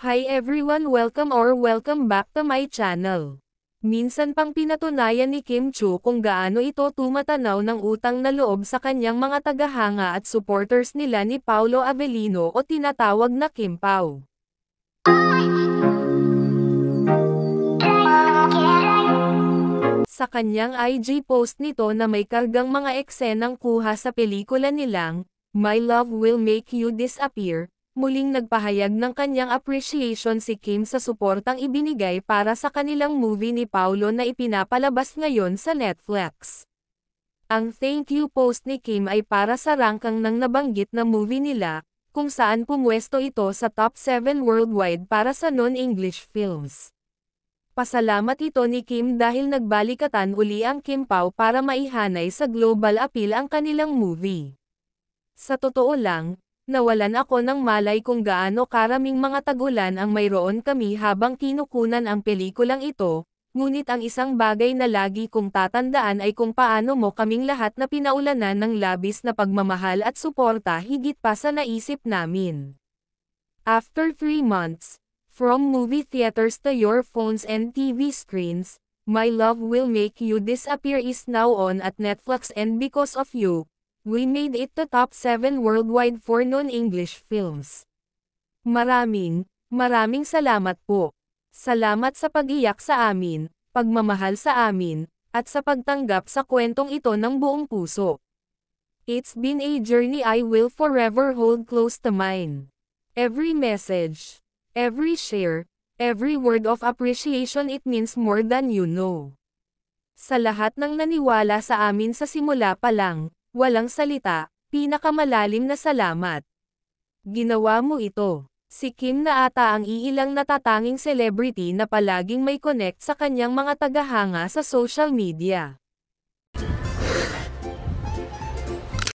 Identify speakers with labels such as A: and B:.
A: Hi everyone, welcome back to my channel. Minsan pang pinatunayan ni Kim Chu kung gaano ito tumatanaw ng utang na loob sa kanyang mga tagahanga at supporters nila ni Paolo Avellino o tinatawag na Kim Pao. Sa kanyang IG post nito na may kargang mga eksenang kuha sa pelikula nilang, My Love Will Make You Disappear, muling nagpahayag ng kanyang appreciation si Kim sa suportang ibinigay para sa kanilang movie ni Paolo na ipinapalabas ngayon sa Netflix. Ang thank you post ni Kim ay para sa rangkang ng nabanggit na movie nila, kung saan pumwesto ito sa top 7 worldwide para sa non-English films. Pasalamat ito ni Kim dahil nagbalikatan uli ang Kim Pao para maihanay sa global appeal ang kanilang movie. Sa totoo lang, nawalan ako ng malay kung gaano karaming mga tagulan ang mayroon kami habang kinukunan ang pelikulang ito, ngunit ang isang bagay na lagi kong tatandaan ay kung paano mo kaming lahat na pinaulanan ng labis na pagmamahal at suporta higit pa sa naisip namin. After 3 months, from movie theaters to your phones and TV screens, My Love Will Make You Disappear is now on at Netflix, and because of you, we made it to top 7 worldwide for non-English films. Maraming salamat po. Salamat sa pag-iyak sa amin, pagmamahal sa amin, at sa pagtanggap sa kwentong ito ng buong puso. It's been a journey I will forever hold close to mine. Every message, every share, every word of appreciation, it means more than you know. Sa lahat ng naniwala sa amin sa simula pa lang, walang salita, pinakamalalim na salamat. Ginawa mo ito. Si Kim na ata ang iilang natatanging celebrity na palaging may connect sa kanyang mga tagahanga sa social media.